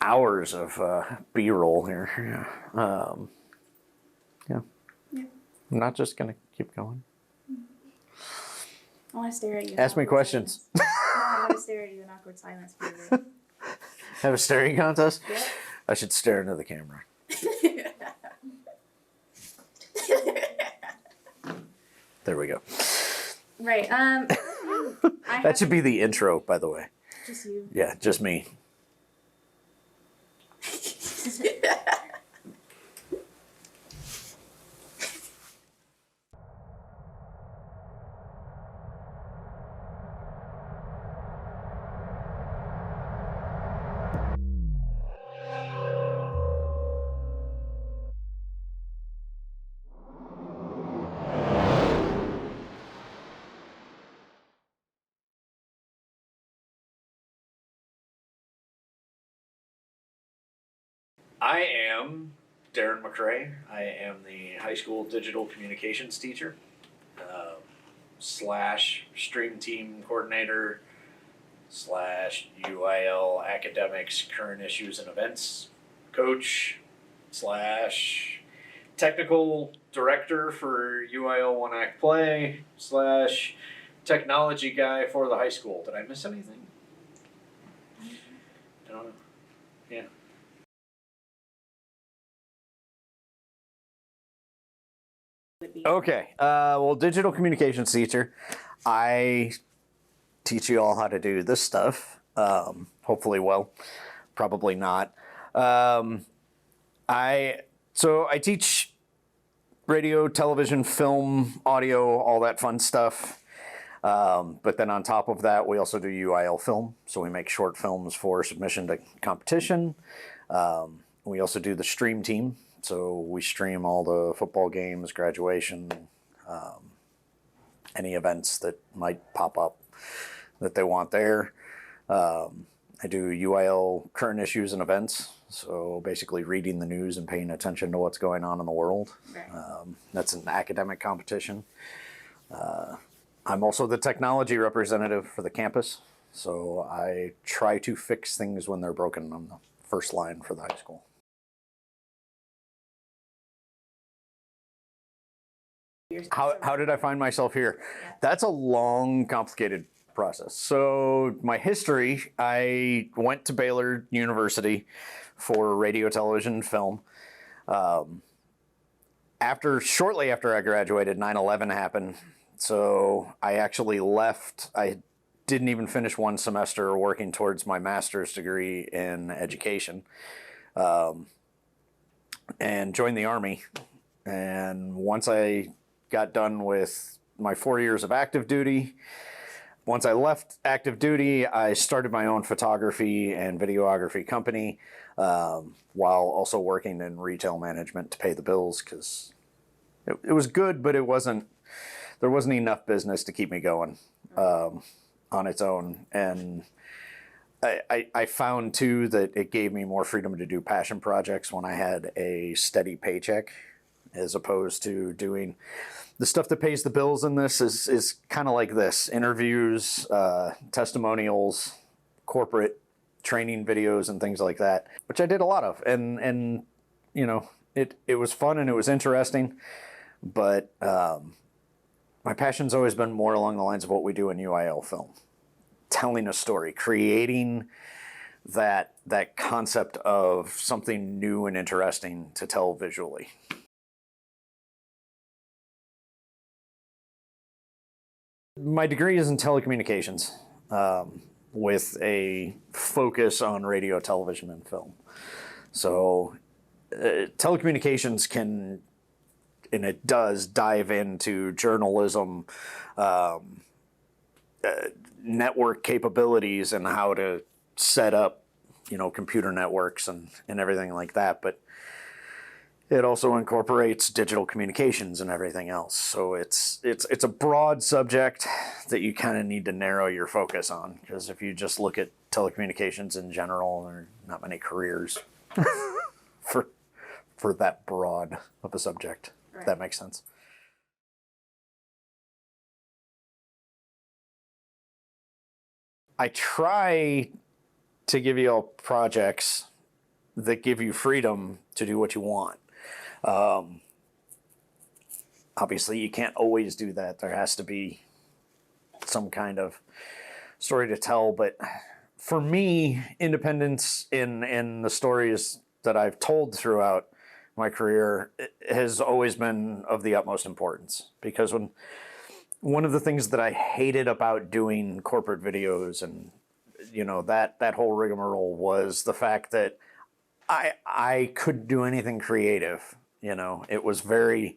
hours of B-roll here. Yeah. I'm not just going to keep going. I want to stare at you. Ask me questions. No, I want to stare at you in awkward silence for a bit. Have a staring contest? Yep. I should stare into the camera. There we go. Right. That should be the intro, by the way. Just you. Yeah, just me. I am Darren McCrae. I am the high school digital communications teacher, slash stream team coordinator, slash UIL academics current issues and events coach, slash technical director for UIL One Act Play, slash technology guy for the high school. Did I miss anything? I don't know. Yeah. Okay, well, digital communications teacher. I teach you all how to do this stuff. Hopefully well, probably not. I teach radio, television, film, audio, all that fun stuff. But then on top of that, we also do UIL Film. So we make short films for submission to competition. We also do the stream team. So we stream all the football games, graduation, any events that might pop up that they want there. I do UIL Current Issues and Events. So basically reading the news and paying attention to what's going on in the world. Right. That's an academic competition. I'm also the technology representative for the campus. So I try to fix things when they're broken on the first line for the high school. How did I find myself here? Yeah. That's a long, complicated process. So my history, I went to Baylor University for radio, television, and film. Shortly after I graduated, 9/11 happened. So I actually left. I didn't even finish one semester working towards my master's degree in education, and joined the Army. And once I got done with my 4 years of active duty. Once I left active duty, I started my own photography and videography company, while also working in retail management to pay the bills, because it was good, but there wasn't enough business to keep me going on its own. And I found too that it gave me more freedom to do passion projects when I had a steady paycheck, as opposed to doing the stuff that pays the bills. In this is kind of like this: interviews, testimonials, corporate training videos, and things like that, which I did a lot of. And you know, it was fun and it was interesting, but my passion's always been more along the lines of what we do in UIL Film. Telling a story, creating that concept of something new and interesting to tell visually. My degree is in telecommunications, with a focus on radio, television, and film. So telecommunications can, and it does, dive into journalism, network capabilities, and how to set up, computer networks and everything like that. But it also incorporates digital communications and everything else. So it's a broad subject that you kind of need to narrow your focus on, because if you just look at telecommunications in general, there are not many careers for that broad of a subject. Right. If that makes sense. I try to give you all projects that give you freedom to do what you want. Obviously, you can't always do that. There has to be some kind of story to tell. But for me, independence in the stories that I've told throughout my career has always been of the utmost importance. Because one of the things that I hated about doing corporate videos and that whole rigmarole was the fact that I couldn't do anything creative. It was very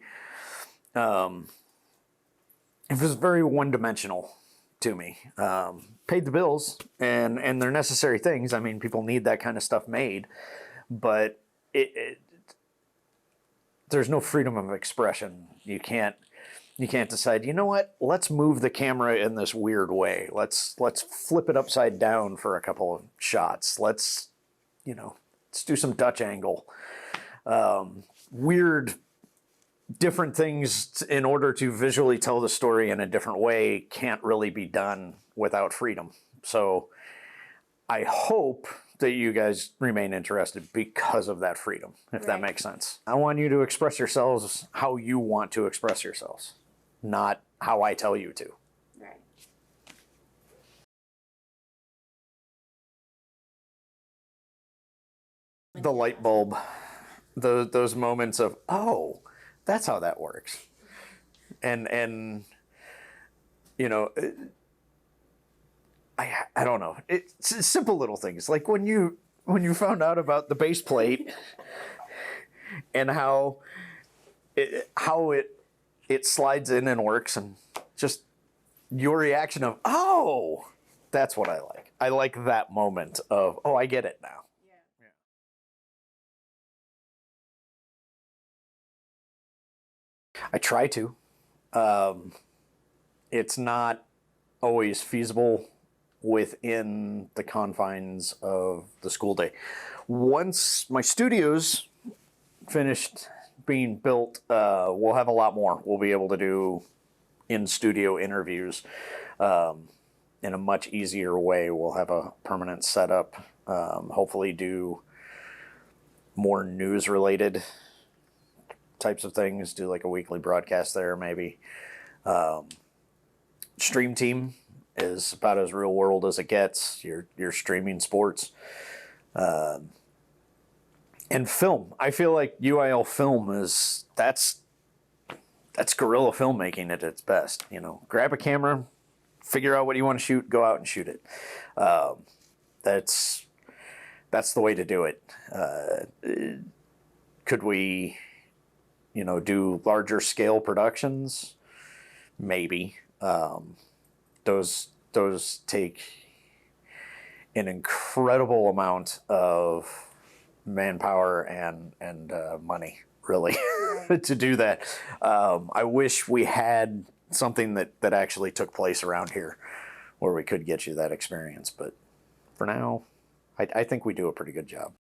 one-dimensional to me. Paid the bills and they're necessary things. I mean, people need that kind of stuff made, but there's no freedom of expression. You can't decide, you know what, let's move the camera in this weird way. Let's flip it upside down for a couple of shots. Let's do some Dutch angle. Weird, different things in order to visually tell the story in a different way can't really be done without freedom. So I hope that you guys remain interested because of that freedom, if that makes sense. I want you to express yourselves how you want to express yourselves, not how I tell you to. Right. The light bulb, those moments of, oh, that's how that works. And I don't know. It's simple little things. Like when you found out about the base plate and how it slides in and works, and just your reaction of, oh, that's what I like. I like that moment of, oh, I get it now. I try to. It's not always feasible within the confines of the school day. Once my studio's finished being built, we'll have a lot more. We'll be able to do in-studio interviews in a much easier way. We'll have a permanent setup, hopefully do more news-related types of things, do like a weekly broadcast there maybe. Stream team is about as real world as it gets. You're streaming sports. And film. I feel like UIL Film that's guerrilla filmmaking at its best. Grab a camera, figure out what you want to shoot, go out and shoot it. That's the way to do it. Could we do larger scale productions? Maybe. Those take an incredible amount of manpower and money, really, to do that. I wish we had something that actually took place around here where we could get you that experience. But for now, I think we do a pretty good job.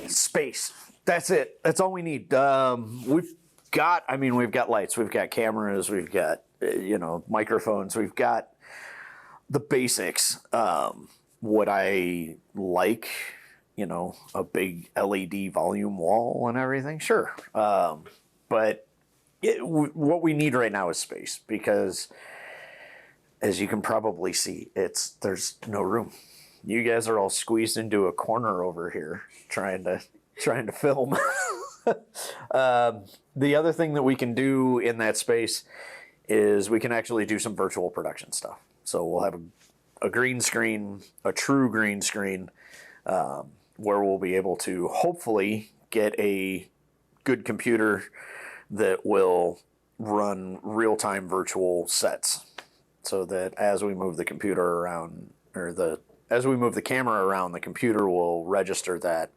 Space. That's it. That's all we need. We've got lights, we've got cameras, we've got microphones, we've got the basics. Would I like a big LED volume wall and everything? Sure. But what we need right now is space, because as you can probably see, there's no room. You guys are all squeezed into a corner over here trying to film. The other thing that we can do in that space is we can actually do some virtual production stuff. So we'll have a green screen, a true green screen, where we'll be able to hopefully get a good computer that will run real-time virtual sets, so that as we move the computer around, as we move the camera around, the computer will register that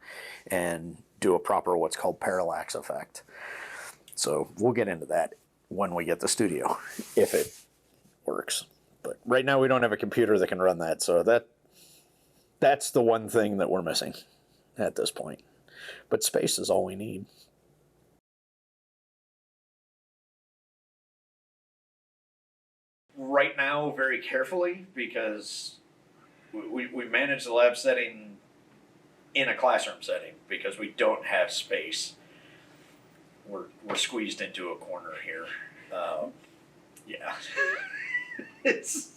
and do a proper what's called parallax effect. So we'll get into that when we get the studio, if it works. But right now we don't have a computer that can run that, so that's the one thing that we're missing at this point. But space is all we need. Right now, very carefully, because we manage the lab setting in a classroom setting because we don't have space. We're squeezed into a corner here. Yeah, it's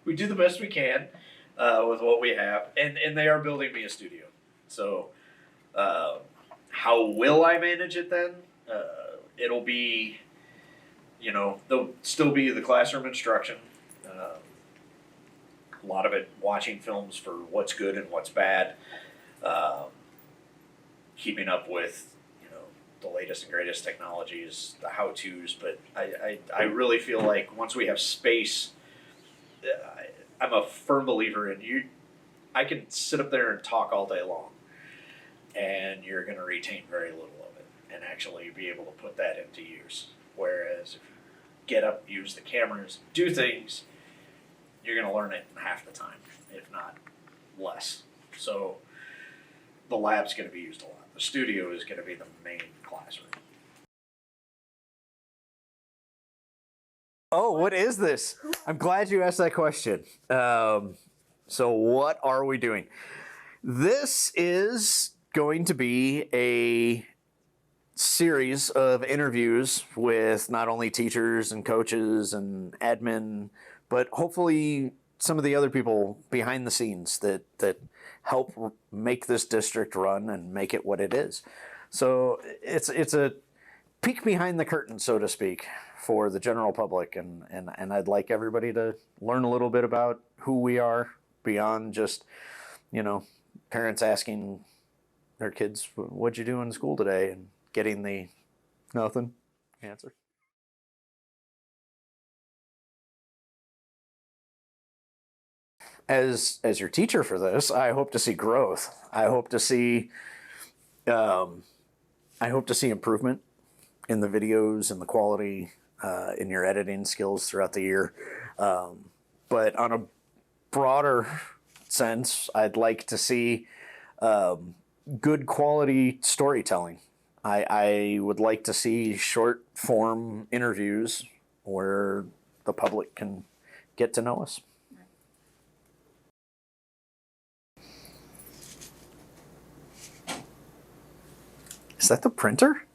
we do the best we can with what we have, and they are building me a studio. So, how will I manage it then? It'll be, there'll still be the classroom instruction. A lot of it watching films for what's good and what's bad. Keeping up with, the latest and greatest technologies, the how-tos. But I really feel like once we have space, I'm a firm believer in I can sit up there and talk all day long, and you're going to retain very little of it and actually be able to put that into use. Whereas if you get up, use the cameras, do things, you're going to learn it in half the time, if not less. So the lab's going to be used a lot. The studio is going to be the main classroom. Oh, what is this? I'm glad you asked that question. So what are we doing? This is going to be a series of interviews with not only teachers and coaches and admin, but hopefully some of the other people behind the scenes that help make this district run and make it what it is. So it's a peek behind the curtain, so to speak, for the general public, and I'd like everybody to learn a little bit about who we are beyond just, parents asking their kids, "What'd you do in school today?" and getting the nothing answer. As your teacher for this, I hope to see growth. I hope to see improvement in the videos and the quality in your editing skills throughout the year. But on a broader sense, I'd like to see good quality storytelling. I would like to see short form interviews where the public can get to know us. Is that the printer?